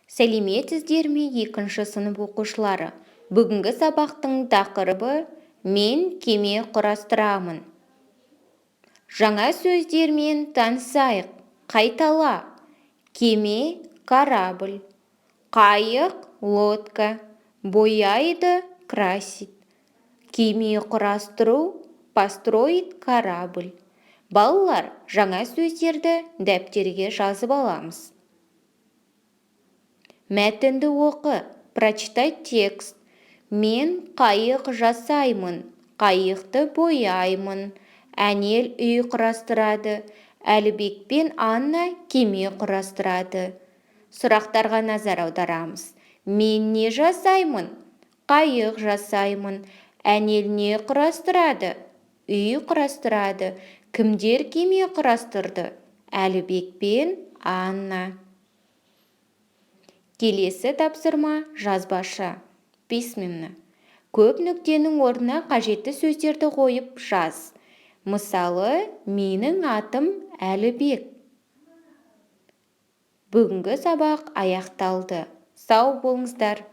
Сәлеметсіздер ме екінші сынып оқушылары? Бүгінгі сабақтың тақырыбы «Мен кеме құрастырамын». Жаңа сөздермен танысайық. Қайтала: кеме, корабль; қайық, лодка; бояйды, красит; кеме құрастыру, построить корабль. Балалар, жаңа сөздерді дәптерге жазып аламыз. Мәтінді оқы. Прочитать текст. Мен қайық жасаймын, қайықты бояймын. Әнел үй құрастырады. Әлібек пен Анна кеме құрастырады. Сұрақтарға назар аударамыз. Мен не жасаймын? Қайық жасаймын. Әнел не құрастырады? Үй құрастырады. Кімдер кеме құрастырды? Әлібек пен Анна. Келесі тапсырма жазбаша. Письменно. Көп нүктенің орнына қажетті сөздерді қойып жаз. Мысалы, менің атым Әлібек. Бүгінгі сабақ аяқталды. Сау болыңыздар.